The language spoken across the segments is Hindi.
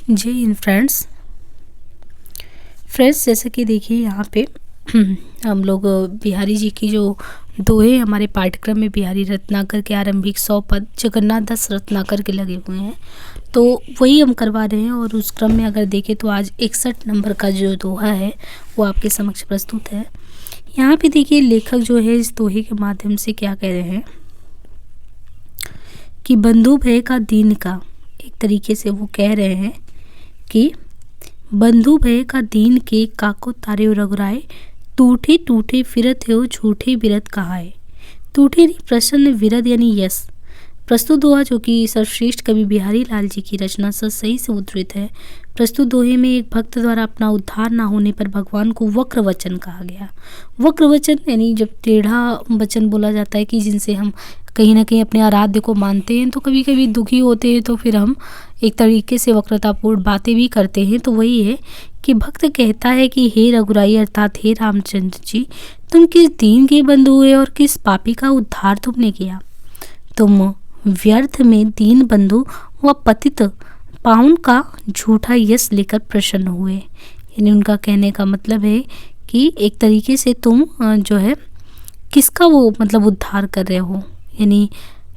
जय हिंद फ्रेंड्स। जैसे कि देखिए यहाँ पे हम लोग बिहारी जी की जो दोहे हमारे पाठ्यक्रम में बिहारी रत्नाकर के आरंभिक 100 पद जगन्नाथ दास रत्नाकर के लगे हुए हैं, तो वही हम करवा रहे हैं। और उस क्रम में अगर देखें तो आज 61 नंबर का जो दोहा है वो आपके समक्ष प्रस्तुत है। यहाँ पे देखिए लेखक जो है इस दोहे के माध्यम से क्या कह रहे हैं कि बंधु भय का दीन का, एक तरीके से वो कह रहे हैं कि बंधु भय का दीन के काको तारे रघुराए, टूठे टूठे फिरत हो झूठे बिरत कहाए। टूठे प्रसन्न विरद यानी यश। प्रस्तुत दोहा जो कि सर्वश्रेष्ठ कवि बिहारी लाल जी की रचना से सही से उद्धृत है। प्रस्तुत दोहे में एक भक्त द्वारा अपना उद्धार ना होने पर भगवान को वक्र वचन कहा गया। वक्र वचन यानी जब टेढ़ा वचन बोला जाता है कि जिनसे हम कहीं ना कहीं अपने आराध्य को मानते हैं, तो कभी कभी दुखी होते हैं तो फिर हम एक तरीके से वक्रतापूर्ण बातें भी करते हैं। तो वही है कि भक्त कहता है कि हे रघुराई अर्थात हे रामचंद्र जी, तुम किस दीन के बंधु हुए और किस पापी का उद्धार तुमने किया। तुम व्यर्थ में दीन बंधु व पतित पाउन का झूठा यश लेकर प्रसन्न हुए। यानी उनका कहने का मतलब है कि एक तरीके से तुम जो है किसका वो मतलब उद्धार कर रहे हो। यानी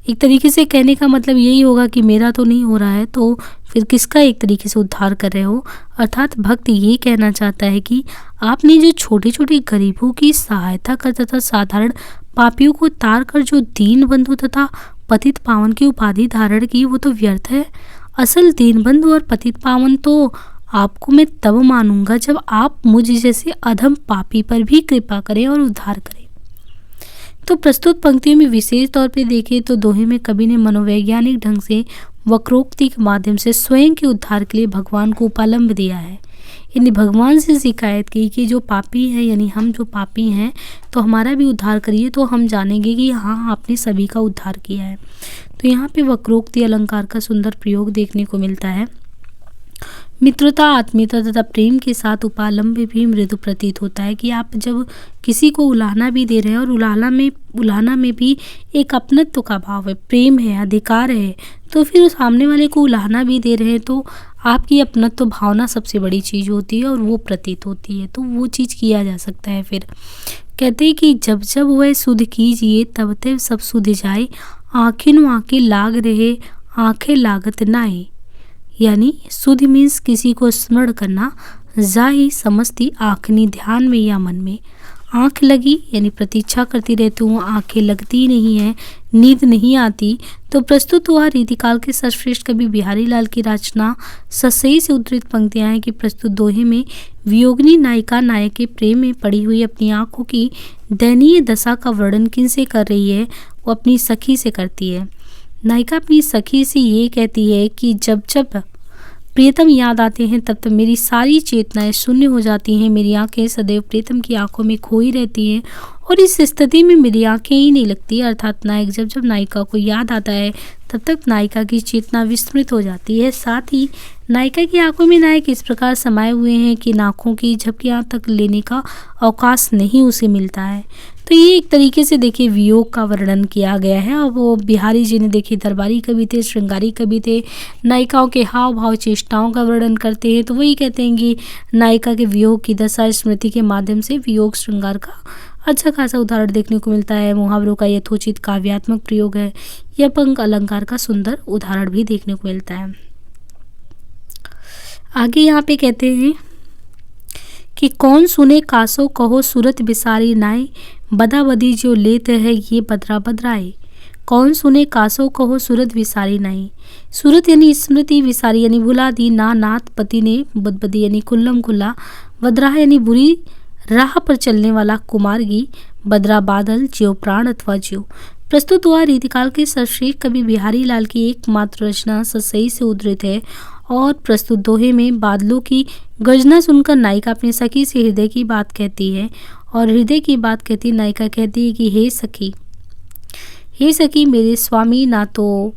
एक तरीके से कहने का मतलब यही होगा कि मेरा तो नहीं हो रहा है, तो फिर किसका एक तरीके से उद्धार कर रहे हो। अर्थात भक्त ये कहना चाहता है कि आपने जो छोटे छोटे गरीबों की सहायता कर तथा साधारण पापियों को तार कर जो दीन बंधु तथा पतित पावन की उपाधि धारण की, वो तो व्यर्थ है। असल दीन बंधु और पतित पावन तो आपको मैं तब मानूंगा जब आप मुझ जैसे अधम पापी पर भी कृपा करें और उद्धार करें। तो प्रस्तुत पंक्तियों में विशेष तौर पे देखें तो दोहे में कवि ने मनोवैज्ञानिक ढंग से वक्रोक्ति के माध्यम से स्वयं के उद्धार के लिए भगवान को उपालंब दिया है। यानी भगवान से शिकायत की कि जो पापी है, यानी हम जो पापी हैं, तो हमारा भी उद्धार करिए, तो हम जानेंगे कि हाँ आपने सभी का उद्धार किया है। तो यहाँ पे वक्रोक्ति अलंकार का सुंदर प्रयोग देखने को मिलता है। मित्रता, आत्मीयता तथा प्रेम के साथ उपालंब भी मृदु प्रतीत होता है कि आप जब किसी को उलाहना भी दे रहे हैं और उलाहना में भी एक अपनत्व का भाव है, प्रेम है, अधिकार है, तो फिर सामने वाले को उलाहना भी दे रहे हैं तो आपकी अपनत्व भावना सबसे बड़ी चीज़ होती है और वो प्रतीत होती है, तो वो चीज़ किया जा सकता है। फिर कहते हैं कि जब जब वह सुध कीजिए तब तब सब सुध जाए, आँखें आँखें लाग रहे आँखें लागत नाए। यानी सुध मीन्स किसी को स्मरण करना, जा ही समझती आँखनी ध्यान में या मन में। आँख लगी यानी प्रतीक्षा करती रहती हूँ, आँखें लगती नहीं है, नींद नहीं आती। तो प्रस्तुत हुआ रीतिकाल के सर्वश्रेष्ठ कवि बिहारी लाल की रचना सही से उद्धृत पंक्तियाँ हैं कि प्रस्तुत दोहे में वियोगिनी नायिका नायक के प्रेम में पड़ी हुई अपनी आँखों की दयनीय दशा का वर्णन किनसे कर रही है, वो अपनी सखी से करती है। नायिका अपनी सखी से ये कहती है कि जब जब प्रियतम याद आते हैं तब तब मेरी सारी चेतनाएं शून्य हो जाती हैं, मेरी आंखें सदैव प्रियतम की आंखों में खोई रहती हैं और इस स्थिति में मेरी आंखें ही नहीं लगती। अर्थात नायक जब जब नायिका को याद आता है तब तक नायिका की चेतना विस्मृत हो जाती है। साथ ही नायिका की आंखों में नायक इस प्रकार समाये हुए हैं कि नाकों की झपकियां तक लेने का अवकाश नहीं उसे मिलता है। तो ये एक तरीके से देखिए वियोग का वर्णन किया गया है। और वो बिहारी जी ने देखिए दरबारी कवि थे, श्रृंगारी कवि थे, नायिकाओं के हाव भाव चेष्टाओं का वर्णन करते हैं। तो वही कहते हैं कि नायिका के वियोग की दशा स्मृति के माध्यम से वियोग श्रृंगार का अच्छा खासा उदाहरण देखने को मिलता है। मुहावरों का यथोचित काव्यात्मक प्रयोग है। यह पंक अलंकार का सुंदर उदाहरण भी देखने को मिलता है। आगे यहाँ पे कहते हैं कि कौन सुने कासो कहो सूरत बिसारी नाय, बदा बदी जो लेत है ये बदरा बदराए। कौन सुने कासो कहो सूरत विसारी नाई। सूरत यानी स्मृति, विसारी यानी भुला दी, ना नाथ पति ने बदबदी यानी कुल्लम खुल्ला, बदरा यानी बुरी राह पर चलने वाला कुमारगी, बदरा बादल ज्यो प्राण अथवा ज्यो। प्रस्तुत हुआ रीतिकाल के सर्वश्रेष्ठ कवि बिहारी लाल की एकमात्र रचना सही से उद्धृत है। और प्रस्तुत दोहे में बादलों की गर्जना सुनकर नायिका अपनी सखी से हृदय की बात कहती है और हृदय की बात कहती नायिका कहती है कि हे सखी मेरे स्वामी, ना तो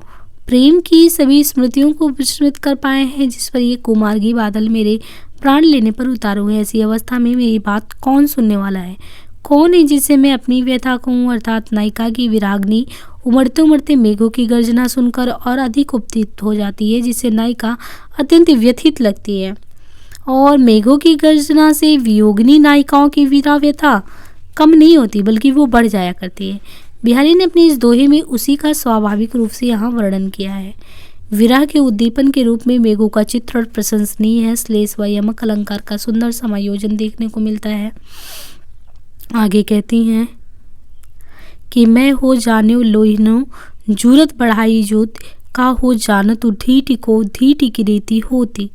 प्रेम की सभी स्मृतियों को विस्मृत कर पाए हैं जिस पर ये कुमारगी बादल मेरे प्राण लेने पर उतारू है। ऐसी अवस्था में मेरी बात कौन सुनने वाला है, कौन है जिसे मैं अपनी व्यथा कहूँ। अर्थात नायिका की विरागनी उमड़ते उमड़ते मेघों की गर्जना सुनकर और अधिक उत्तेजित हो जाती है, जिससे नायिका अत्यंत व्यथित लगती है। और मेघों की गर्जना से वियोगिनी नायिकाओं की विरह व्यथा कम नहीं होती, बल्कि वो बढ़ जाया करती है। बिहारी ने अपने इस दोहे में उसी का स्वाभाविक रूप से यहाँ वर्णन किया है। विरह के उद्दीपन के रूप में मेघों का चित्रण प्रशंसनीय है। श्लेष व यमक अलंकार का सुंदर समायोजन देखने को मिलता है। आगे कहती हैं कि मैं हो जान्यो लोहिनो जूरत बढ़ाई जोत का हो जानत ढीठ को ढीठ की रीति होती।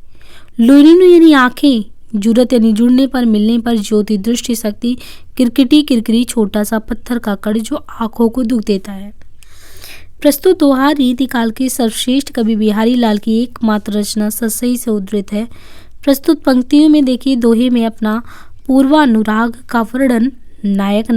लोहिनो यानी आंखें, जूरत यानी जुड़ने पर, मिलने पर, ज्योति दृष्टि शक्ति, किरकिटी किरकिरी छोटा सा पत्थर का कण जो आंखों को दुख देता है। प्रस्तुत दोहा रीति काल के सर्वश्रेष्ठ कवि बिहारी लाल की एकमात्र रचना सतसई से उद्धृत है। प्रस्तुत पंक्तियों में देखिए दोहे में अपना पूर्वानुराग का वर्णन नायक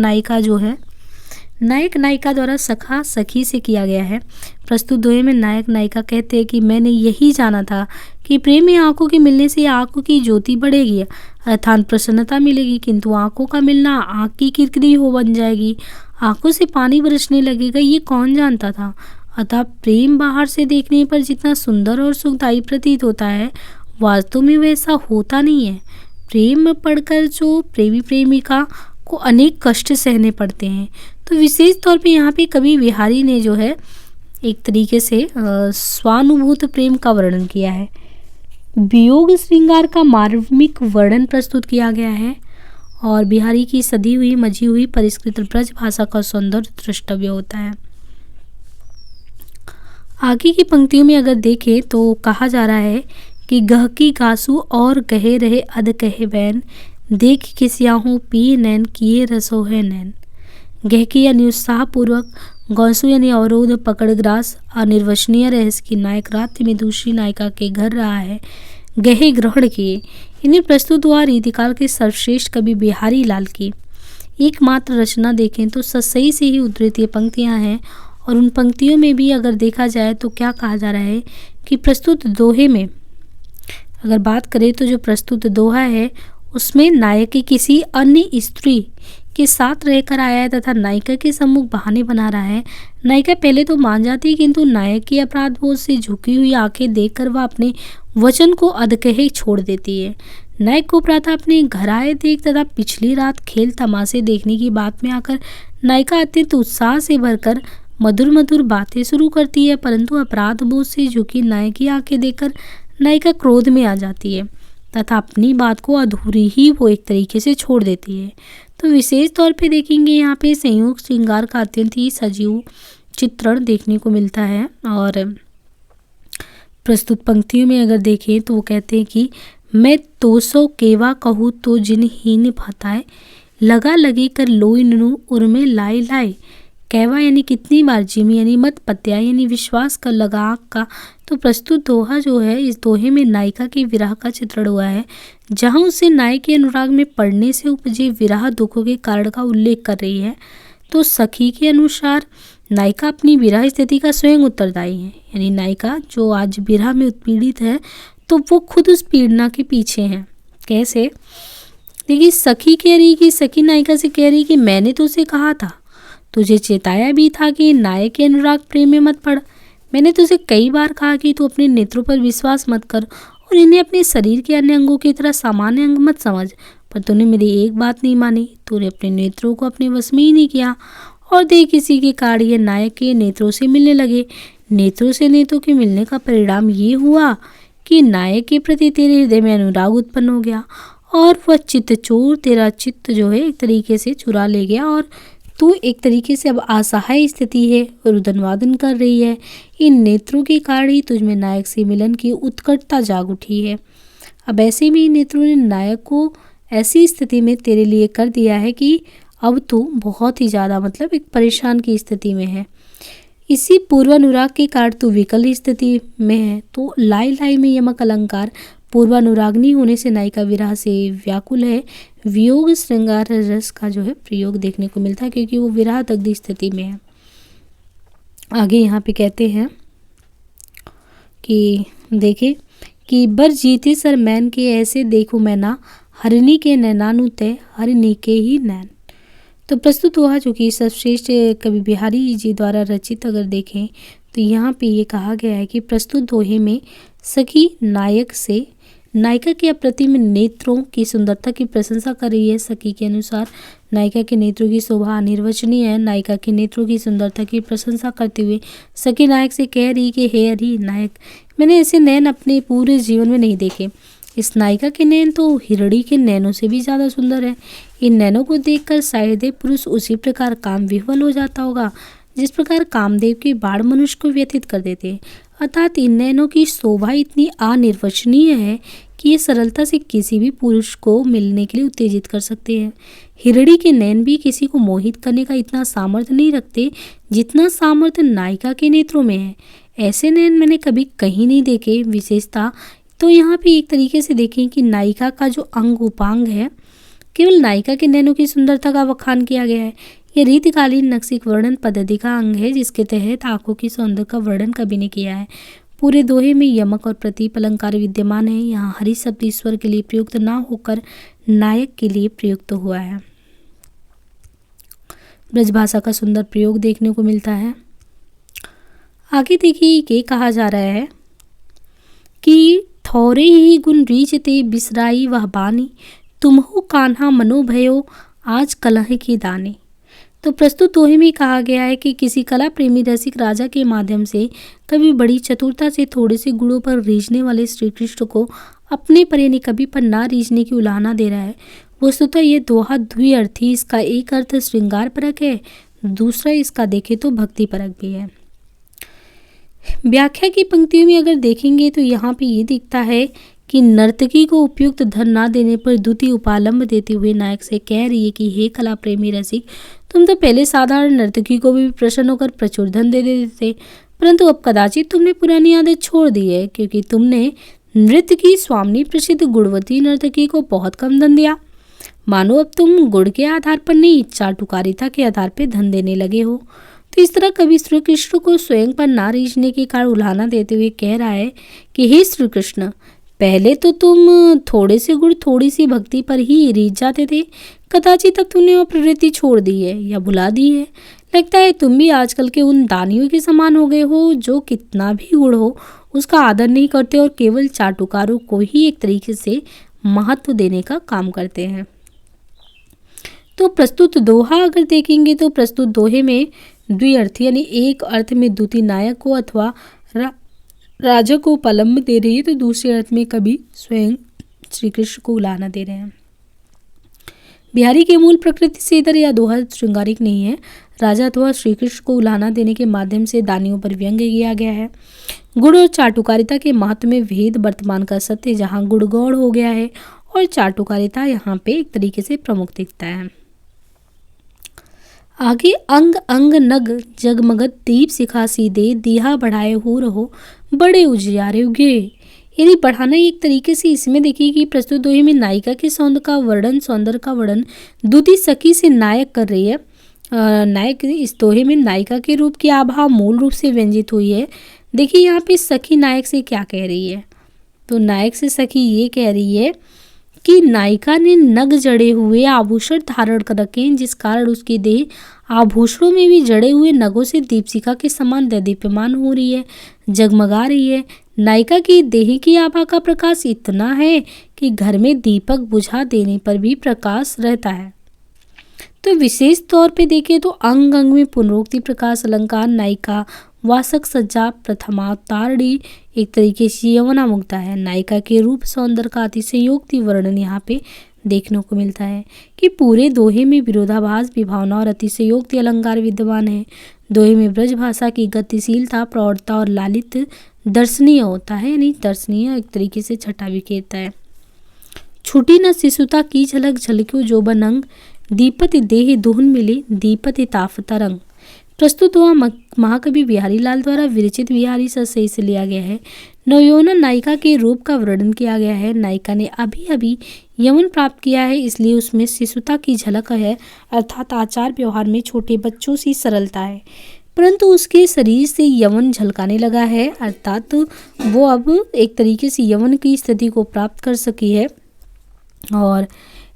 नायिका द्वारा सखा सखी से किया गया है। प्रस्तुत दोहे में नायक नायिका कहते हैं कि मैंने यही जाना था कि प्रेम में आंखों के मिलने से आंखों की ज्योति बढ़ेगी अर्थात प्रसन्नता मिलेगी, किंतु आंखों का मिलना आंख की किरकिरी हो बन जाएगी, आंखों से पानी बरसने लगेगा, ये कौन जानता था। अतः प्रेम बाहर से देखने पर जितना सुंदर और सुखदायी प्रतीत होता है, वास्तव में वैसा होता नहीं है। प्रेम में पढ़कर जो प्रेमी प्रेमिका को अनेक कष्ट सहने पड़ते हैं। तो विशेष तौर पे यहाँ पे कवि बिहारी ने जो है एक तरीके से स्वानुभूत प्रेम का वर्णन किया है। वियोग श्रृंगार का मार्मिक वर्णन प्रस्तुत किया गया है और बिहारी की सधी हुई मजी हुई परिष्कृत ब्रज भाषा का सौंदर्य द्रष्टव्य होता है। आगे की पंक्तियों में अगर देखें तो कहा जा रहा है कि गहकी गासू और कहे रहे अध कहे बैन, देख किसियाहू पी नैन किए रसो है नैन। गहकी यानी उत्साहपूर्वक, गौसू यानी अवरोध पकड़ ग्रास, अनिर्वचनीय रहस्य की नायक रात्रि में दूसरी नायिका के घर रहा है, गहे ग्रहण किए। इन्हें प्रस्तुत हुआ रीतिकाल के सर्वश्रेष्ठ कवि बिहारी लाल की एकमात्र रचना देखें तो सतसई से ही उद्धृत ये पंक्तियाँ हैं। और उन पंक्तियों में भी अगर देखा जाए तो क्या कहा जा रहा है कि प्रस्तुत दोहे में अगर बात करें तो जो प्रस्तुत दोहा है उसमें नायक किसी अन्य स्त्री के साथ रहकर आया है तथा नायिका के सम्मुख बहाने बना रहा है। नायिका पहले तो मान जाती है, किंतु नायक की अपराध बोध से झुकी हुई आंखें देखकर वह अपने वचन को अधकहे छोड़ देती है। नायक को प्रातः अपने घर आए देख तथा पिछली रात खेल तमाशे देखने की बात में आकर नायिका अत्यंत उत्साह से भरकर मधुर मधुर बातें शुरू करती है, परंतु अपराध बोध से झुकी नायक की आंखें देखकर नायिका क्रोध में आ जाती है तथा अपनी बात को अधूरी ही वो एक तरीके से छोड़ देती है। तो विशेष तौर पे देखेंगे यहाँ पे संयोग श्रृंगार का अत्यंत ही सजीव चित्रण देखने को मिलता है। और प्रस्तुत पंक्तियों में अगर देखें तो वो कहते हैं कि मैं तो सो केवा कहूँ तो जिन हीन भताए, लगा लगे कर लोई नु उर्मे लाए लाए। कहवा यानी कितनी बार, जिमी यानी मत, पत्या यानी विश्वास का, लगा का। तो प्रस्तुत दोहा जो है इस दोहे में नायिका के विरह का चित्रण हुआ है, जहां उसे नायक के अनुराग में पड़ने से उपजे विरह दुखों के कारण का उल्लेख कर रही है। तो सखी के अनुसार नायिका अपनी विरह स्थिति का स्वयं उत्तरदायी है, यानी नायिका जो आज विरह में उत्पीड़ित है तो वो खुद उस पीड़ना के पीछे है। कैसे? देखिए सखी कह रही कि सखी नायिका से कह रही कि मैंने तो उसे कहा था, तुझे चेताया भी था कि नायक के अनुराग प्रेम में मत पड़। मैंने तुझे कई बार कहा कि तू अपने नेत्रों पर विश्वास मत कर और इन्हें अपने शरीर के अन्य अंगों की तरह सामान्य अंग मत समझ, पर तूने मेरी एक बात नहीं मानी। तूने अपने नेत्रों को अपने वश में ही नहीं किया और देख किसी के कारण ये नायक के नेत्रों से मिलने लगे। नेत्रों से नेत्रों के मिलने का परिणाम ये हुआ कि नायक के प्रति तेरे हृदय में अनुराग उत्पन्न हो गया और वह चित्त चोर तेरा चित्त जो है एक तरीके से चुरा ले गया और तू एक तरीके से अब असहाय स्थिति है, रुदन वादन कर रही है। इन नेत्रों के कारण ही तुझमें नायक से मिलन की उत्कटता जाग उठी है। अब ऐसे में इन नेत्रों ने नायक को ऐसी स्थिति में तेरे लिए कर दिया है कि अब तू बहुत ही ज़्यादा मतलब एक परेशान की स्थिति में है। इसी पूर्वानुराग के कारण तू विकल स्थिति में है। तो लाई लाई में यमक अलंकार पूर्वानुराग्नि होने से नायिका विरह से व्याकुल है। वियोग श्रृंगार रस का जो है प्रयोग देखने को मिलता है क्योंकि वो विरह दग्ध स्थिति में है। आगे यहाँ पे कहते हैं कि देखे कि बर जीते सर मैन के ऐसे देखो मैं ना, हरिणी के नैनानु तय हरिणी के ही नैन। तो प्रस्तुत हुआ जो कि सर्वश्रेष्ठ कवि बिहारी जी द्वारा रचित अगर देखें तो यहाँ पे ये कहा गया है कि प्रस्तुत दोहे में सखी नायक से नायिका के अप्रतिम नेत्रों की सुंदरता की प्रशंसा कर रही है। सखी के अनुसार नायिका के नेत्रों की शोभा अनिर्वचनीय है। नायिका के नेत्रों की सुंदरता की प्रशंसा करते हुए सखी नायक से कह रही कि हे अरे नायक, मैंने ऐसे नैन अपने पूरे जीवन में नहीं देखे। इस नायिका के नैन तो हिरणी के नैनों से भी ज़्यादा सुंदर है। इन नैनों को देखकर शायद पुरुष उसी प्रकार काम विह्वल हो जाता होगा जिस प्रकार कामदेव के बाण मनुष्य को व्यथित कर देते हैं। अर्थात इन नैनों की शोभा इतनी अनिर्वचनीय है कि ये सरलता से किसी भी पुरुष को मिलने के लिए उत्तेजित कर सकते हैं। हिरणी के नैन भी किसी को मोहित करने का इतना सामर्थ्य नहीं रखते जितना सामर्थ्य नायिका के नेत्रों में है। ऐसे नैन मैंने कभी कहीं नहीं देखे। विशेषता तो यहाँ पे एक तरीके से देखें कि नायिका का जो अंग उपांग है, केवल नायिका के नैनों की सुंदरता का बखान किया गया है। यह रीतिकालीन नक्सिक वर्णन पद्धति का अंग है जिसके तहत आंखों की सौंदर्य का वर्णन कवि ने किया है। पूरे दोहे में यमक और प्रतीप अलंकार विद्यमान है। यहाँ हरि शब्द ईश्वर के लिए प्रयुक्त ना होकर नायक के लिए प्रयुक्त हुआ है। ब्रजभाषा का सुंदर प्रयोग देखने को मिलता है। आगे देखिए ये कहा जा रहा है कि थोरे ही गुण रीचते बिसराई वह बानी, तुमहु कान्हा मनो भयो आज कलह की दानी। तो प्रस्तुत दोहे में कहा गया है कि किसी कला प्रेमी रसिक राजा के माध्यम से कभी बड़ी चतुरता से थोड़े से गुणों पर रीझने वाले श्री कृष्ण को अपने पर यानी कभी पर ना रीझने की उलाहना दे रहा है। वस्तुतः ये दोहा द्विअर्थी, इसका एक अर्थ श्रृंगार परक है, दूसरा इसका देखे तो भक्ति परक भी है। व्याख्या की पंक्तियों में अगर देखेंगे तो यहाँ पे ये दिखता है कि नर्तकी को उपयुक्त धन ना देने पर द्वितीय उपालंब देते हुए नायक से कह रही है कि हे कला प्रेमी रसिक, तुम तो पहले साधारण नर्तकी को भी प्रसन्न होकर प्रचुर धन दे देते थे, परंतु अब कदाचित तुमने पुरानी आदत छोड़ दी है क्योंकि तुमने नृत्य की स्वामिनी प्रसिद्ध गुणवती नर्तकी को बहुत कम धन दिया। मानो अब तुम गुण के आधार पर नहीं, चाटुकारिता के आधार पर धन देने लगे हो। तो इस तरह कवि श्री कृष्ण को स्वयं पर ना रीझने के कारण उलाहना देते हुए कह रहा है कि हे श्री कृष्ण, पहले तो तुम थोड़े से गुण थोड़ी सी भक्ति पर ही रीझ जाते थे, कदाचित अब तुमने वो प्रवृत्ति छोड़ दी है या भुला दी है। लगता है तुम भी आजकल के उन दानियों के समान हो गए हो जो कितना भी गुण हो उसका आदर नहीं करते और केवल चाटुकारों को ही एक तरीके से महत्व देने का काम करते हैं। तो प्रस्तुत दोहा अगर देखेंगे तो प्रस्तुत दोहे में द्विअर्थी यानी एक अर्थ में द्वितीय नायक को अथवा राजा को उपलम्ब दे रही है, तो दूसरे अर्थ में कवि स्वयं श्री कृष्ण को उलाहना दे रहे हैं। बिहारी के मूल प्रकृति से इधर यह दोहा श्रृंगारिक नहीं है। राजा अथवा श्री कृष्ण को उलाहना देने के माध्यम से दानियों पर व्यंग्य किया गया है। गुण और चाटुकारिता के महत्व में भेद वर्तमान का सत्य जहाँ गुण गौड़ हो गया है और चाटुकारिता यहाँ पे एक तरीके से प्रमुख दिखता है। आगे अंग अंग नग जगमगत दीप सिखासी दे, दिया बढ़ाए हो रहो बड़े उजियारे उगे। यदि बढ़ाना एक तरीके से इसमें देखिए कि प्रस्तुत दोहे में नायिका के सौंदर्य का वर्णन द्वितीय सखी से नायक कर रही है। नायक इस दोहे में नायिका के रूप की आभा मूल रूप से व्यंजित हुई है। देखिए यहाँ पे सखी नायक से क्या कह रही है, तो नायक से सखी ये कह रही है कि नायिका ने नग जड़े हुए आभूषण धारण कर रखे हैं जिस कारण उसकी देह आभूषणों में भी जड़े हुए नगों से दीपशिखा के समान दीप्यमान हो रही है, जगमगा रही है। नायिका की देह की आभा का प्रकाश इतना है कि घर में दीपक बुझा देने पर भी प्रकाश रहता है। तो विशेष तौर पे देखें तो अंग अंग में पुनरोक्ति प्रकाश अलंकार नायिका वासक सज्जा प्रथमावतारणी एक तरीके से यवना मुग्धा है। नायिका के रूप सौंदर्य का अतिशयोक्ति वर्णन यहाँ पे देखने को मिलता है कि पूरे दोहे में विरोधाभास विभावना और अतिशयोक्ति अलंकार विद्यमान है। दोहे में ब्रज भाषा की गतिशीलता प्रौढ़ता और लालित दर्शनीय होता है, यानी दर्शनीय एक तरीके से छटा बिखेरता है। छुटी न शिशुता की झलक झलक्यो जोबन अंग, दीपति देह दुहन मिले दीपति ताफता रंग। प्रस्तुत हुआ महाकवि बिहारी लाल द्वारा विरचित बिहारी सही से लिया गया है। नवयौवना नायिका के रूप का वर्णन किया गया है। नायिका ने अभी अभी यौवन प्राप्त किया है, इसलिए उसमें शिशुता की झलक है, अर्थात आचार व्यवहार में छोटे बच्चों सी सरलता है, परंतु उसके शरीर से यौवन झलकाने लगा है, अर्थात वो अब एक तरीके से यौवन की स्थिति को प्राप्त कर सकी है। और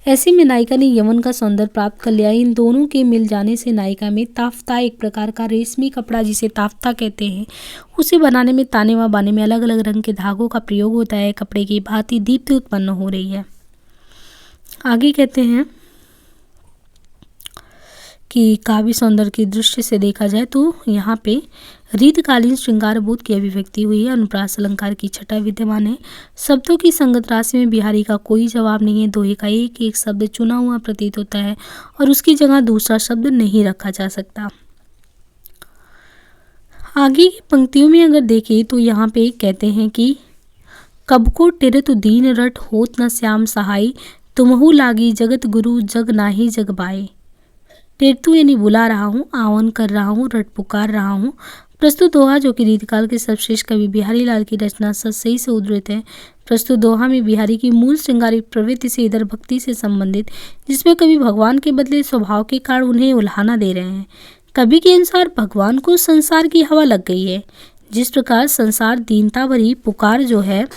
ऐसे में नायिका ने यवन का सौंदर्य प्राप्त कर लिया। इन दोनों के मिल जाने से नायिका में ताफ्ता, एक प्रकार का रेशमी कपड़ा जिसे ताफ्ता कहते हैं, उसे बनाने में, ताने व बाने में अलग अलग रंग के धागों का प्रयोग होता है। कपड़े की भांति दीप्ति उत्पन्न हो रही है। आगे कहते हैं कि काव्य सौंदर्य की दृष्टि से देखा जाए तो यहाँ पे रीतकालीन श्रृंगार बोध की अभिव्यक्ति हुई है। अनुप्रास अलंकार की छटा विद्यमान है। शब्दों की संगत राशि में बिहारी का कोई जवाब नहीं है। दोहे का एक एक शब्द चुना हुआ प्रतीत होता है और उसकी जगह दूसरा शब्द नहीं रखा जा सकता। आगे की पंक्तियों में अगर देखें तो यहाँ पे कहते हैं कि कब को टिरत दीन रट होत न श्याम सहाय, तुमहु लागी जगत गुरु जग नाही जग बाए। टिरतु यानी बुला रहा हूँ, आह्वान कर रहा हूँ, रट पुकार रहा हूँ। प्रस्तुत दोहा जो कि रीतकाल के सर्वश्रेष्ठ कवि बिहारी लाल की रचना सही से उद्धृत है। प्रस्तुत दोहा में बिहारी की मूल श्रृंगारिक प्रवृत्ति से इधर भक्ति से संबंधित, जिसमें कवि भगवान के बदले स्वभाव के कारण उन्हें उल्हाना दे रहे हैं। कवि के अनुसार भगवान को संसार की हवा लग गई है। जिस प्रकार संसार दीनता भरी पुकार जो है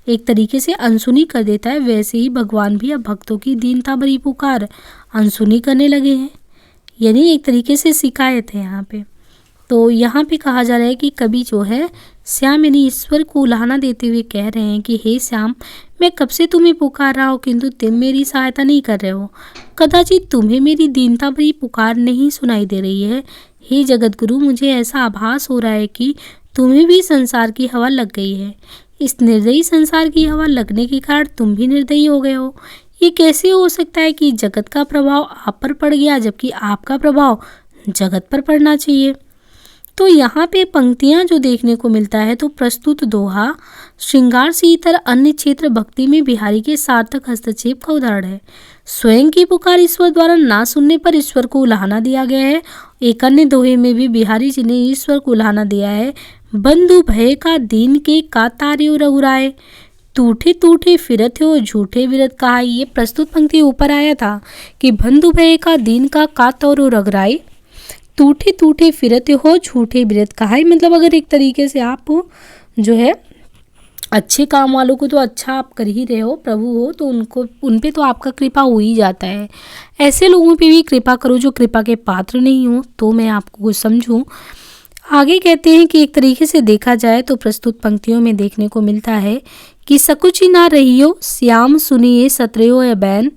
एक तरीके से अनसुनी कर देता है, वैसे ही भगवान भी अब भक्तों की दीनता भरी पुकार अनसुनी करने लगे हैं, यानी एक तरीके से शिकायत है यहाँ पे। तो यहाँ पे कहा जा रहा है कि कवि जो है श्याम यानी ईश्वर को उल्हाना देते हुए कह रहे हैं कि हे श्याम, मैं कब से तुम्हें पुकार रहा हूँ किंतु तुम मेरी सहायता नहीं कर रहे हो। कदाचित तुम्हें मेरी दीनता भरी पुकार नहीं सुनाई दे रही है। हे जगत गुरु, मुझे ऐसा आभास हो रहा है कि तुम्हें भी संसार की हवा लग गई है। इस निर्दयी संसार की हवा लगने के कारण तुम भी निर्दयी हो गए हो। ये कैसे हो सकता है कि जगत का प्रभाव आप पर पड़ गया जबकि आपका प्रभाव जगत पर पड़ना चाहिए। तो यहाँ पे पंक्तियाँ जो देखने को मिलता है तो प्रस्तुत दोहा श्रृंगार से इतर अन्य क्षेत्र भक्ति में बिहारी के सार्थक हस्तक्षेप का उदाहरण है। स्वयं की पुकार ईश्वर द्वारा ना सुनने पर ईश्वर को उल्हाना दिया गया है। एक अन्य दोहे में भी बिहारी जी ने ईश्वर को उल्हाना दिया है। बंधु भय का दीन के कातार्यो रघुराए, टूठे टूठे फिरत हो झूठे विरत कहा। ये प्रस्तुत पंक्ति ऊपर आया था कि बंधु भय का दीन का कातौरो रघुराए, टूठे टूठे फिरत हो झूठे विरत कहा। मतलब अगर एक तरीके से आप जो है अच्छे काम वालों को तो अच्छा आप कर ही रहे हो, प्रभु हो, तो उन पे तो आपका कृपा हो ही जाता है। ऐसे लोगों पे भी कृपा करो जो कृपा के पात्र नहीं हो, तो मैं आपको कुछ समझूं। आगे कहते हैं कि एक तरीके से देखा जाए तो प्रस्तुत पंक्तियों में देखने को मिलता है कि सकुचि ना रहियो श्याम सुनिए सत्रयो या बैन,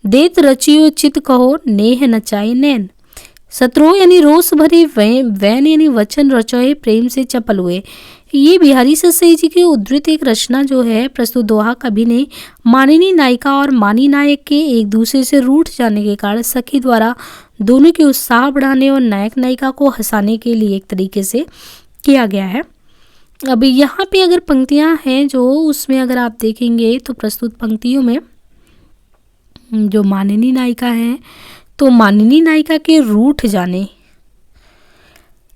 देत रचियो चित कहो नेह नचाए नैन। सत्रो यानी रोष भरे वैन यानी वचन रचोए प्रेम से चपल हुए। ये बिहारी सस्सई जी की उद्धृत एक रचना जो है। प्रस्तुत दोहा कवि ने मानिनी नायिका और मानी नायक के एक दूसरे से रूठ जाने के कारण सखी द्वारा दोनों के उत्साह बढ़ाने और नायक नायिका को हंसाने के लिए एक तरीके से किया गया है। अब यहाँ पे अगर पंक्तियाँ हैं जो उसमें अगर आप देखेंगे तो प्रस्तुत पंक्तियों में जो मानिनी नायिका है तो मानिनी नायिका के रूठ जाने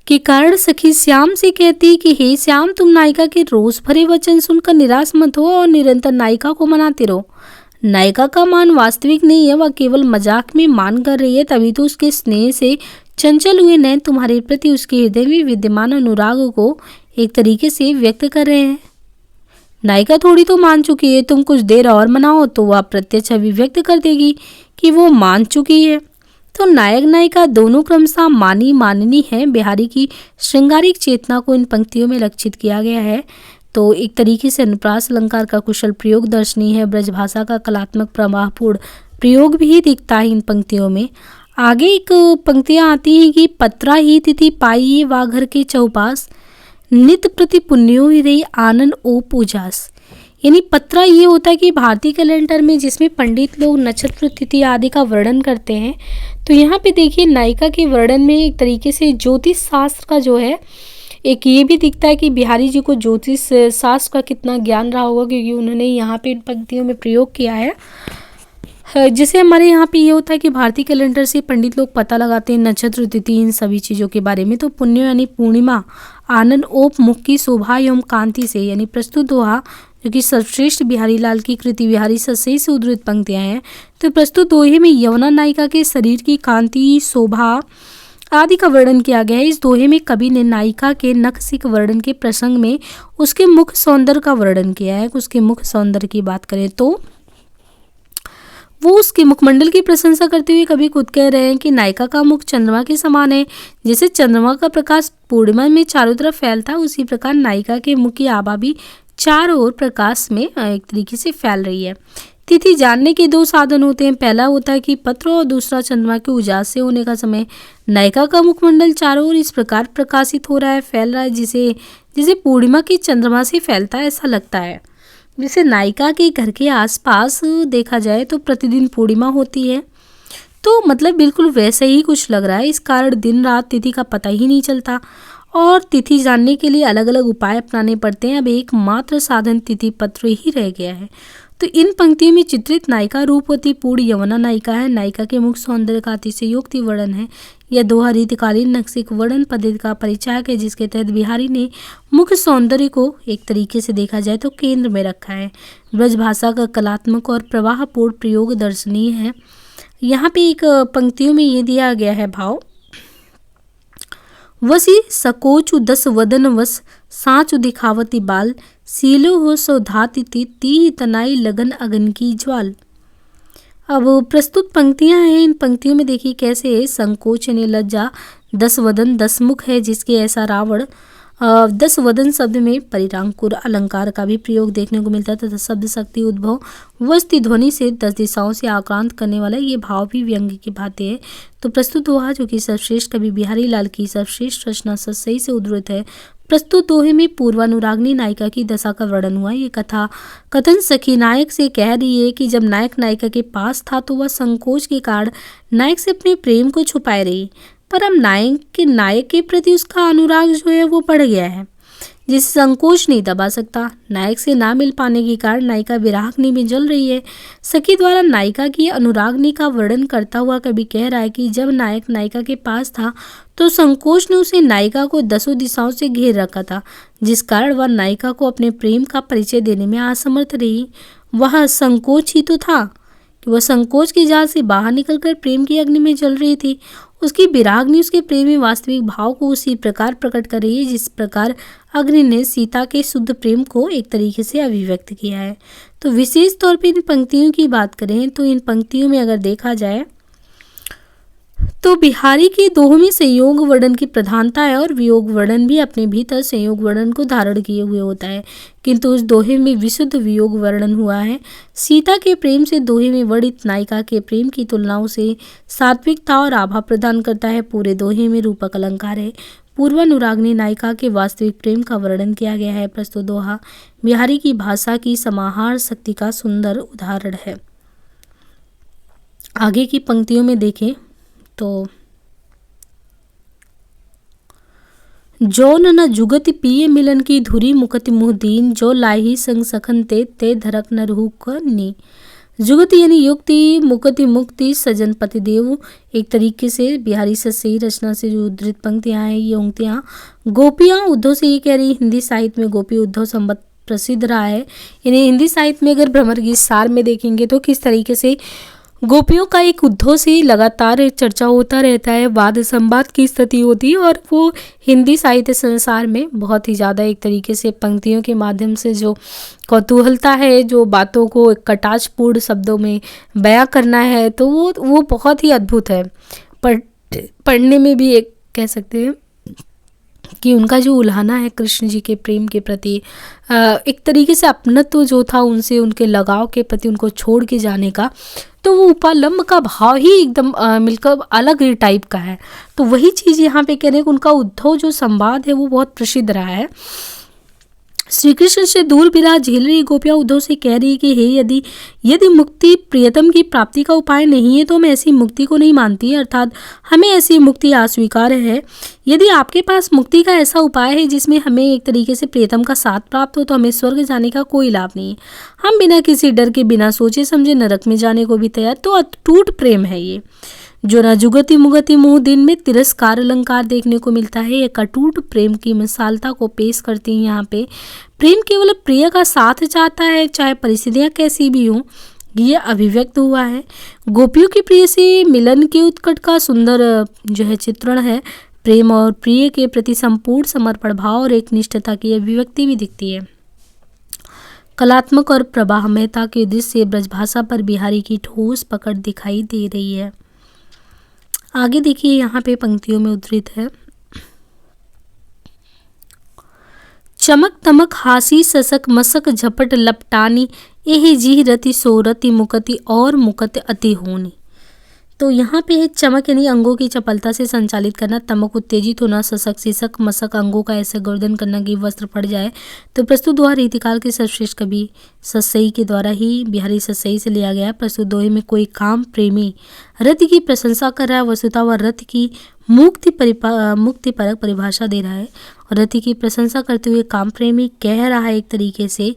के कारण सखी श्याम से कहती कि हे श्याम, तुम नायिका के रोष भरे वचन सुनकर निराश मत हो और निरंतर नायिका को मनाते रहो। नायिका का मान वास्तविक नहीं है, वह केवल मजाक में मान कर रही है, तभी तो उसके स्नेह से चंचल हुए नैन तुम्हारे प्रति उसके हृदय में विद्यमान अनुराग को एक तरीके से व्यक्त कर रहे हैं। नायिका थोड़ी तो मान चुकी है, तुम कुछ देर और मनाओ तो वह प्रत्यक्ष अभिव्यक्त कर देगी कि वो मान चुकी है। तो नायक नायिका दोनों क्रमशः मानी माननी है। बिहारी की श्रृंगारिक चेतना को इन पंक्तियों में लक्षित किया गया है। तो एक तरीके से अनुप्रास अलंकार का कुशल प्रयोग दर्शनीय है। ब्रजभाषा का कलात्मक प्रवाहपूर्ण प्रयोग भी दिखता है इन पंक्तियों में। आगे एक पंक्तियाँ आती हैं कि पत्रा ही तिथि पाइये वा घर के चौपास, नित प्रति पुण्यो ही रही आनंद ओ पूजास। यानी पत्रा ये होता है कि भारतीय कैलेंडर में जिसमें पंडित लोग नक्षत्र तिथि आदि का वर्णन करते हैं, तो यहाँ पे देखिए नायिका के वर्णन में एक तरीके से ज्योतिष शास्त्र का जो है एक ये भी दिखता है कि बिहारी जी को ज्योतिष शास्त्र का कितना ज्ञान रहा होगा, क्योंकि उन्होंने यहाँ पे इन पंक्तियों में प्रयोग किया है। जैसे हमारे यहाँ पे ये होता है कि भारतीय कैलेंडर से पंडित लोग पता लगाते हैं नक्षत्र तिथि इन सभी चीज़ों के बारे में। तो पुण्य यानी पूर्णिमा, आनंद ओप मुख की शोभा एवं कांति से, यानी प्रस्तुत दोहा जो कि सर्वश्रेष्ठ बिहारी लाल की कृति बिहारी सस्सई से उद्धृत पंक्तियाँ हैं। तो प्रस्तुत दोहे में यवना नायिका के शरीर की कांति, शोभा आदि का वर्णन किया गया है। इस दोहे में कवि ने नायिका के नखसिक वर्णन के प्रसंग में उसके मुख सौंदर्य का वर्णन किया है। उसके मुख सौंदर्य की बात करें तो वो उसके मुखमंडल की प्रशंसा करते हुए कभी खुद कह रहे हैं कि नायिका का मुख चंद्रमा के समान है। जैसे चंद्रमा का प्रकाश पूर्णिमा में चारों तरफ फैलता है, उसी प्रकार नायिका के मुख की आभा भी चारों ओर प्रकाश में एक तरीके से फैल रही है। तिथि जानने के दो साधन होते हैं। पहला होता है कि पत्र और दूसरा चंद्रमा के उजास से होने का समय। नायिका का मुखमंडल चारों ओर इस प्रकार प्रकाशित हो रहा है, फैल रहा है, जिसे जिसे पूर्णिमा की चंद्रमा से फैलता है ऐसा लगता है। जैसे नायिका के घर के आसपास देखा जाए तो प्रतिदिन पूर्णिमा होती है, तो मतलब बिल्कुल वैसे ही कुछ लग रहा है। इस कारण दिन रात तिथि का पता ही नहीं चलता और तिथि जानने के लिए अलग अलग उपाय अपनाने पड़ते हैं। अब एकमात्र साधन तिथि पत्र ही रह गया है। तो इन पंक्तियों में चित्रित नायिका रूपवती पूर्ण यवना नायिका है। नायिका के मुख सौंदर्य का अतिशयोक्ति वर्णन है। यह दोहा रीतिकालीन नक्शिक वर्णन पद्धति का परिचायक है, जिसके तहत बिहारी ने मुख सौंदर्य को एक तरीके से देखा जाए तो केंद्र में रखा है। ब्रज भाषा का कलात्मक और प्रवाहपूर्ण प्रयोग दर्शनीय है। यहाँ पे एक पंक्तियों में ये दिया गया है भाव, वसी सकोचु दस वदन वस साँचु दिखावती बाल, सीलो हो सौधाति ती तनाई लगन अगन की ज्वाल। अब प्रस्तुत पंक्तियां हैं। इन पंक्तियों में देखिए कैसे संकोच यानी लज्जा, 10 वदन 10 मुख है जिसके ऐसा रावण। 10 वदन शब्द में परिरांकुर अलंकार का भी प्रयोग देखने को मिलता है तथा शब्द शक्ति उद्भव वस्ति ध्वनि से 10 दिशाओं से आक्रांत करने वाला ये भाव भी व्यंग्य की भांति है। तो प्रस्तुत दोहा जो कि सर्वश्रेष्ठ कवि बिहारी लाल की सर्वश्रेष्ठ रचना सही से उद्धृत है। प्रस्तुत दोहे में पूर्वानुरागनी नायिका की दशा का वर्णन हुआ। ये कथन सखी नायक से कह रही है कि जब नायक नायिका के पास था तो वह संकोच के कारण नायक से अपने प्रेम को छुपाए रही, पर अब नायक के प्रति उसका अनुराग जो है वो बढ़ गया है, जिसे संकोच नहीं दबा सकता। नायक से ना मिल पाने के कारण नायिका विराग्नि में जल रही है। सखी द्वारा नायिका की अनुराग्नि का वर्णन करता हुआ कवि कह रहा है कि जब नायक नायिका के पास था तो संकोच ने उसे नायिका को 10 दिशाओं से घेर रखा था, जिस कारण वह नायिका को अपने प्रेम का परिचय देने में असमर्थ रही। वह संकोच ही तो था कि वह संकोच के जाल से बाहर निकलकर प्रेम की अग्नि में जल रही थी। उसकी विराग्नि उसके प्रेम में वास्तविक भाव को उसी प्रकार प्रकट कर रही है जिस प्रकार अग्नि ने सीता के शुद्ध प्रेम को एक तरीके से अभिव्यक्त किया है। तो विशेष तौर पर इन पंक्तियों की बात करें तो इन पंक्तियों में अगर देखा जाए तो बिहारी के दोहों में संयोग वर्णन की प्रधानता है और वियोग वर्णन भी अपने भीतर संयोग वर्णन को धारण किए हुए होता है, किंतु उस दोहे में विशुद्ध वियोग वर्णन हुआ है। सीता के प्रेम से दोहे में वर्णित नायिका के प्रेम की तुलनाओं से सात्विकता और आभा प्रदान करता है। पूरे दोहे में रूपक अलंकार है। पूर्वानुरागनी नायिका के वास्तविक प्रेम का वर्णन किया गया है। प्रस्तुत दोहा बिहारी की भाषा की समाहार शक्ति का सुंदर उदाहरण है। आगे की पंक्तियों में देखें तो जो न जुगति पिए मिलन की धुरी मुकति मुह दीन, जो लाही संग सखन ते धरक न रहू नी। जुगति यानी युक्ति, मुकति मुक्ति, सजन पति देव। एक तरीके से बिहारी सही रचना से जो उद्धृत पंक्तियां हैं ये उक्तियां गोपियां उद्धव से ये कह रही। हिंदी साहित्य में गोपी उद्धव संबंध प्रसिद्ध रहा है। इन्हें हिंदी साहित्य में अगर भ्रमर गीत सार में देखेंगे तो किस तरीके से गोपियों का एक उद्धव से लगातार चर्चा होता रहता है, वाद संवाद की स्थिति होती है और वो हिंदी साहित्य संसार में बहुत ही ज़्यादा एक तरीके से पंक्तियों के माध्यम से जो कौतूहलता है, जो बातों को कटाक्षपूर्ण शब्दों में बयां करना है, तो वो बहुत ही अद्भुत है। पढ़ने में भी एक कह सकते हैं कि उनका जो उल्हाना है कृष्ण जी के प्रेम के प्रति, एक तरीके से अपनत्व जो था उनसे, उनके लगाव के प्रति उनको छोड़ के जाने का, तो वो उपालंब का भाव ही एकदम मिलकर अलग ही टाइप का है। तो वही चीज़ यहाँ पे कह रहे हैं कि उनका उद्धव जो संवाद है वो बहुत प्रसिद्ध रहा है। श्री कृष्ण से दूर विराज झेल रही गोपियाँ उद्धव से कह रही कि हे यदि मुक्ति प्रियतम की प्राप्ति का उपाय नहीं है तो मैं ऐसी मुक्ति को नहीं मानती, अर्थात हमें ऐसी मुक्ति अस्वीकार है। यदि आपके पास मुक्ति का ऐसा उपाय है जिसमें हमें एक तरीके से प्रियतम का साथ प्राप्त हो तो हमें स्वर्ग जाने का कोई लाभ नहीं है। हम बिना किसी डर के, बिना सोचे समझे नरक में जाने को भी तैयार। तो अटूट प्रेम है ये, जो न जुगति मुगति मुँह दिन में तिरस्कार अलंकार देखने को मिलता है। एक अटूट प्रेम की मिसालता को पेश करती हैं यहाँ पे। प्रेम केवल प्रिय का साथ चाहता है, चाहे परिस्थितियाँ कैसी भी हों, ये अभिव्यक्त हुआ है। गोपियों की प्रिय से मिलन के उत्कट का सुंदर जो है चित्रण है। प्रेम और प्रिय के प्रति संपूर्ण समर्पण भाव और एक निष्ठता की अभिव्यक्ति भी दिखती है। कलात्मक और प्रवाहमयता के दृश्य से ब्रजभाषा पर बिहारी की ठोस पकड़ दिखाई दे रही है। आगे देखिए यहाँ पे पंक्तियों में उद्धृत है, चमक तमक हासी ससक मसक झपट लपटानी एहि जी रति सोरति मुकति और मुकत अति होनी। तो यहाँ पे है चमक यानी अंगों की चपलता से संचालित करना, तमक उत्तेजित होना, ससक सीसक मसक अंगों का ऐसे गर्दन करना कि वस्त्र फट जाए। तो प्रस्तुत दोहा रीतिकाल के सर्वश्रेष्ठ कवि सस्सई के द्वारा ही बिहारी सस्सई से लिया गया। प्रस्तुत दोहे में कोई काम प्रेमी रति की प्रशंसा कर रहा है, वस्तुतः वह रति की मुक्तिपरक परिभाषा दे रहा है। और रति की प्रशंसा करते हुए काम प्रेमी कह रहा है एक तरीके से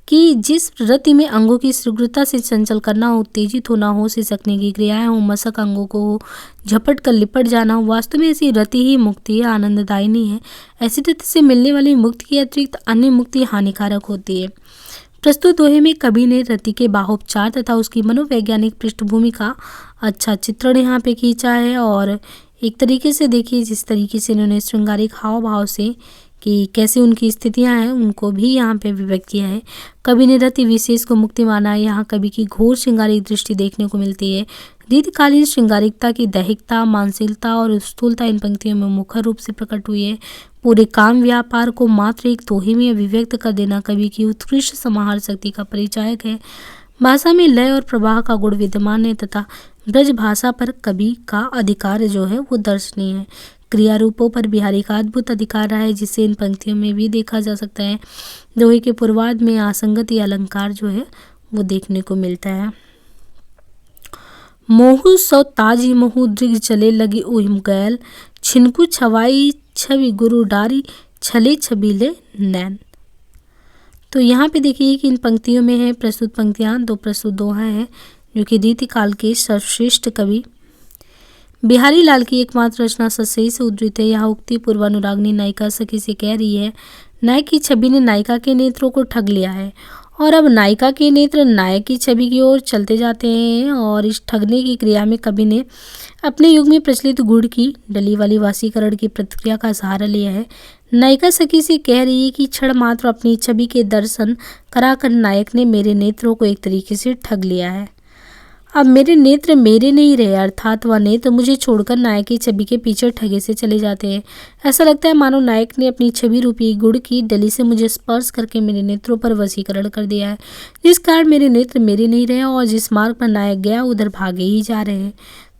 कि जिस रति में अंगों की शीघ्रता से चंचल करना हो, उत्तेजित होना हो, सिसकने की क्रियाएं हो, मसक अंगों को हो, झपट कर लिपट जाना हो, वास्तव में ऐसी रति ही मुक्ति है, आनंददायिनी है। ऐसी रति से मिलने वाली मुक्ति के अतिरिक्त अन्य मुक्ति हानिकारक होती है। प्रस्तुत दोहे में कवि ने रति के बाहोपचार तथा उसकी मनोवैज्ञानिक पृष्ठभूमि का अच्छा चित्रण यहाँ पे खींचा है। और एक तरीके से देखिए जिस तरीके से इन्होंने श्रृंगारिक हाव भाव से कि कैसे उनकी स्थितियां हैं उनको भी यहाँ पे व्यक्त किया है। कवि ने रति विशेष को मुक्ति माना है। यहाँ कवि की घोर श्रृंगारिक दृष्टि देखने को मिलती है। रीतिकालीन श्रृंगारिकता की दैहिकता, मानसिकता और स्थूलता इन पंक्तियों में मुख्य रूप से प्रकट हुई है। पूरे काम व्यापार को मात्र एक दोहे में अभिव्यक्त कर देना कवि की उत्कृष्ट समाहार शक्ति का परिचायक है। भाषा में लय और प्रवाह का गुण विद्यमान है तथा ब्रज भाषा पर कवि का अधिकार जो है वो दर्शनीय है। क्रिया रूपों पर बिहारी का अद्भुत अधिकार रहा है, जिसे इन पंक्तियों में भी देखा जा सकता है। दोहे के पूर्वार्ध में आसंगति अलंकार जो है वो देखने को मिलता है। मोहु सौ ताजी मोहु दृग चले लगी उहिम गैल, छिनकु छवाई छवि गुरु डारी छले छबीले नैन। तो यहाँ पे देखिए कि इन पंक्तियों में है प्रस्तुत पंक्तियाँ दो प्रस्तुत दोहा हैं जो कि रीतिकाल के सर्वश्रेष्ठ कवि बिहारी लाल की एकमात्र रचना सस्सई से उद्धृत है। यहाँ उक्ति पूर्वानुरागनी नायिका सखी से कह रही है, नायक की छवि ने नायिका के नेत्रों को ठग लिया है और अब नायिका के नेत्र नायक की छवि की ओर चलते जाते हैं। और इस ठगने की क्रिया में कवि ने अपने युग में प्रचलित गुड़ की डली वाली वासीकरण की प्रतिक्रिया का सहारा लिया है। नायिका सखी से कह रही है कि क्षण मात्र अपनी छवि के दर्शन कराकर नायक ने मेरे नेत्रों को एक तरीके से ठग लिया है। अब मेरे नेत्र मेरे नहीं रहे, अर्थात वह नेत्र मुझे छोड़कर नायक की छवि के पीछे ठगे से चले जाते हैं। ऐसा लगता है मानो नायक ने अपनी छवि रूपी गुड़ की डली से मुझे स्पर्श करके मेरे नेत्रों पर वशीकरण कर दिया है, जिस कारण मेरे नेत्र मेरे नहीं रहे और जिस मार्ग पर नायक गया उधर भागे ही जा रहे हैं।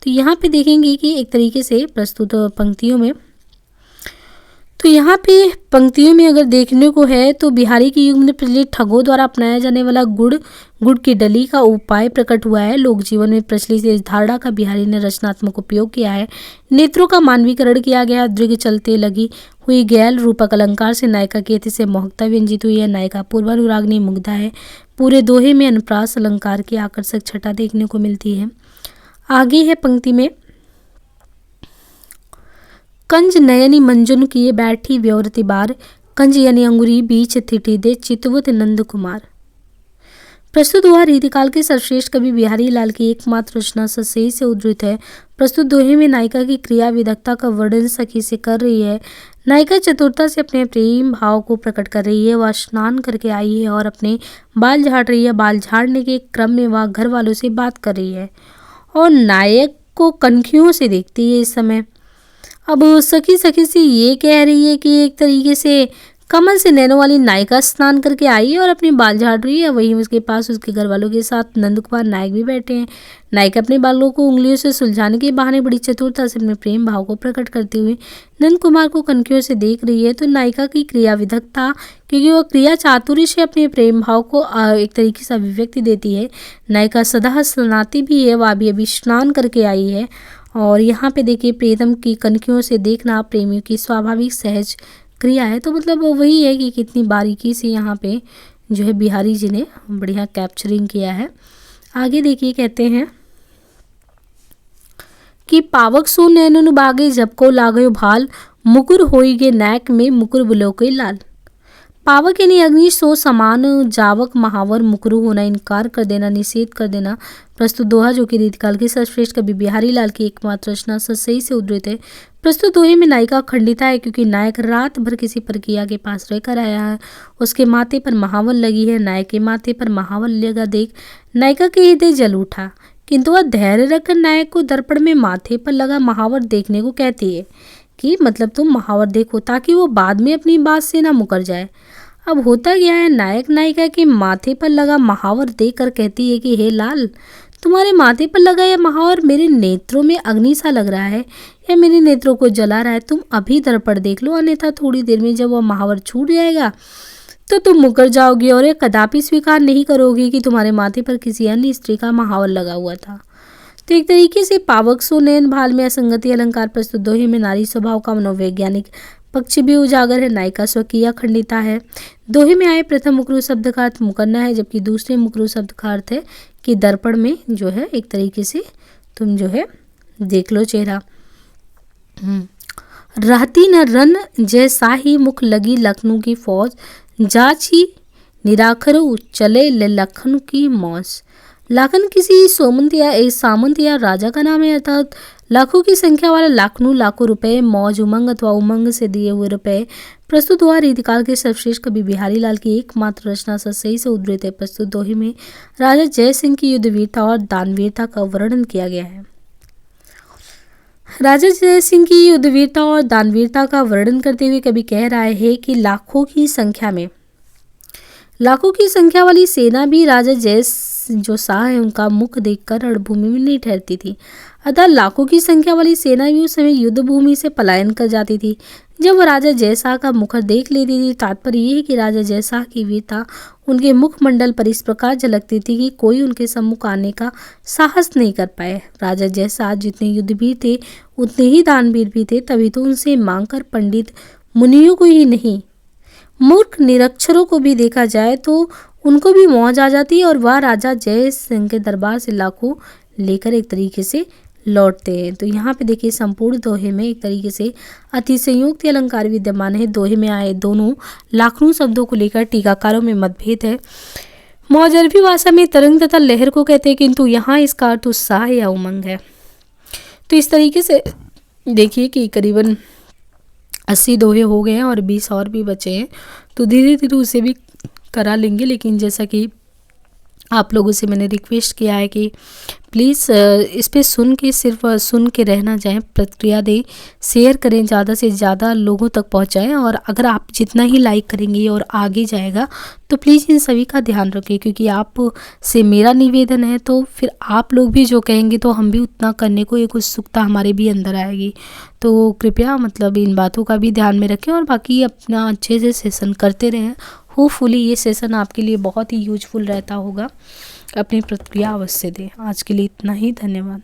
तो यहाँ पे देखेंगे कि एक तरीके से प्रस्तुत पंक्तियों में पंक्तियों में अगर देखने को है तो बिहारी के युग में प्रचलित ठगों द्वारा अपनाया जाने वाला गुड़ की डली का उपाय प्रकट हुआ है। लोक जीवन में प्रचलित इस धारणा का बिहारी ने रचनात्मक उपयोग किया है। नेत्रों का मानवीकरण किया गया। दृग चलते लगी हुई गैल रूपक अलंकार से नायिका की अति से मोहकता व्यंजित हुई है। नायिका पूर्वानुरागनी मुग्धा है। पूरे दोहे में अनुप्रास अलंकार की आकर्षक छटा देखने को मिलती है। आगे है पंक्ति में, कंज नयनी मंजुन किए बैठी व्योरति बार, कंज यानी अंगुरी बीच थिटी दे चितवत नंद कुमार। प्रस्तुत दोहा रीतिकाल के सर्वश्रेष्ठ कवि बिहारी लाल की एकमात्र रचना सस्सई से उद्धृत है। प्रस्तुत दोहे में नायिका की क्रिया विदग्धता का वर्णन सखी से कर रही है। नायिका चतुरता से अपने प्रेम भाव को प्रकट कर रही है। वह स्नान करके आई है और अपने बाल झाड़ रही है। बाल झाड़ने के क्रम में वह घर वालों से बात कर रही है और नायक को कनखियों से देखती है। इस समय अब सखी से ये कह रही है कि एक तरीके से कमल से नैनों वाली नायिका स्नान करके आई है और अपने बाल झाड़ रही है। वहीं उसके पास उसके घर वालों के साथ नंद कुमार नायक भी बैठे हैं। नायिका अपने बालों को उंगलियों से सुलझाने के बहाने बड़ी चतुरता से अपने प्रेम भाव को प्रकट करते हुए नंद कुमार को कनखियों से देख रही है। तो नायिका की क्रिया विदग्धता, क्योंकि वह क्रिया चातुर्य से अपने प्रेम भाव को एक तरीके से अभिव्यक्ति देती है। नायिका सदा स्नाती भी है, वह अभी स्नान करके आई है। और यहाँ पे देखिए प्रियतम की कनखियों से देखना प्रेमियों की स्वाभाविक सहज क्रिया है। तो मतलब वही है कि कितनी बारीकी से यहाँ पे जो है बिहारी जी ने बढ़िया कैप्चरिंग किया है। आगे देखिए कहते हैं कि पावक सो नैनन बागे जब को लागयो भाल, मुकुर होई गे नैक में मुकुर बुलो के लाल। पावक यानी अग्नि सो समान जावक महावर मुकरू होना, इनकार कर देना, निषेध कर देना। प्रस्तुत दोहा जो कि रीतिकाल के सर्वश्रेष्ठ कवि बिहारी लाल की एकमात्र रचना सही से उद्धृत है। प्रस्तुत दोहे में नायिका खंडिता है क्योंकि नायक रात भर किसी प्रक्रिया के पास रहकर आया है। उसके माथे पर महावर लगी है। नायक के माथे पर महावर लगा देख नायिका के हृदय जल उठा, किंतु वह धैर्य रखकर नायक को दर्पण में माथे पर लगा महावर देखने को कहती है कि मतलब तुम महावर देखो ताकि वो बाद में अपनी बात से ना मुकर जाए। अब होता क्या है, नायक नायिका के माथे पर लगा महावर देखकर कहती है कि हे लाल, तुम्हारे माथे पर लगा यह महावर मेरे नेत्रों में अग्नि सा लग रहा है, यह मेरे नेत्रों को जला रहा है। तुम अभी दर्पण देख लो, अन्यथा थोड़ी देर में जब वह महावर छूट जाएगा तो तुम मुकर जाओगी और यह कदापि स्वीकार नहीं करोगी कि तुम्हारे माथे पर किसी अन्य स्त्री का महावर लगा हुआ था। तो एक तरीके से पावक सो नयन भाल में असंगति अलंकार प्रस्तुत दोहे में नारी स्वभाव का मनोवैज्ञानिक पक्ष भी उजागर है। नायिका स्वकीय खंडिता है। दोहे में आए प्रथम मुकरू शब्द का अर्थ मुकरना है, जबकि दूसरे मुकरू शब्द का अर्थ है कि दर्पण में जो है एक तरीके से तुम जो है देख लो चेहरा। रहती न रन जैसा ही मुख लगी लखनऊ की फौज, जाची निराखरो चले लखन की मौज। लाखन किसी सामंत या राजा का नाम है, अर्थात लाखों की संख्या वाला लाखनू लाखों रुपए, मौज उमंग अथवा उमंग से दिए हुए रुपए। प्रस्तुत दोहा रीतिकाल के सर्वश्रेष्ठ कवि बिहारी लाल की एकमात्र रचना सही से उद्धृत है। प्रस्तुत दोहे में राजा जय सिंह की युद्धवीरता और दानवीरता का वर्णन किया गया है। राजा जय सिंह की युद्धवीरता और दानवीरता का वर्णन करते हुए कवि कह रहा है कि लाखों की संख्या वाली सेना भी राजा जय जो शाह है उनका मुख देखकर रणभूमि में नहीं ठहरती थी, अतः लाखों की संख्या वाली सेना भी उस समय युद्ध भूमि से पलायन कर जाती थी जब वह राजा जयशाह का मुखर देख लेती थी। तात्पर्य यह है कि राजा जयशाह की वीरता उनके मुखमंडल पर इस प्रकार झलकती थी कि कोई उनके सम्मुख आने का साहस नहीं कर पाए। राजा जयशाह जितने युद्धवीर थे उतने ही दानवीर भी थे, तभी तो उनसे मांगकर पंडित मुनियों को ही नहीं मूर्ख निरक्षरों को भी देखा जाए तो उनको भी मौज आ जाती और वह राजा जय सिंह के दरबार से लाखों लेकर एक तरीके से लौटते हैं। तो यहाँ पे देखिए संपूर्ण दोहे में एक तरीके से अतिशयोक्ति अलंकार विद्यमान है। दोहे में आए दोनों लाखनू शब्दों को लेकर टीकाकारों में मतभेद है। मौज अरबी भाषा में तरंग तथा लहर को कहते हैं, किंतु यहाँ इसका अर्थ उत्साह या उमंग है। तो इस तरीके से देखिए कि करीबन 80 दोहे हो गए हैं और 20 और भी बचे हैं, तो धीरे धीरे उसे भी करा लेंगे। लेकिन जैसा कि आप लोगों से मैंने रिक्वेस्ट किया है कि प्लीज़ इस पे सिर्फ सुन के रहना जाएं, प्रतिक्रिया दें, शेयर करें, ज़्यादा से ज़्यादा लोगों तक पहुंचाएं। और अगर आप जितना ही लाइक करेंगे और आगे जाएगा तो प्लीज़ इन सभी का ध्यान रखें, क्योंकि आप से मेरा निवेदन है तो फिर आप लोग भी जो कहेंगे तो हम भी उतना करने को एक उत्सुकता हमारे भी अंदर आएगी। तो कृपया मतलब इन बातों का भी ध्यान में रखें और बाकी अपना अच्छे से सेशन करते रहें। होपफुली ये सेशन आपके लिए बहुत ही यूजफुल रहता होगा। अपनी प्रतिक्रिया अवश्य दें। आज के लिए इतना ही, धन्यवाद।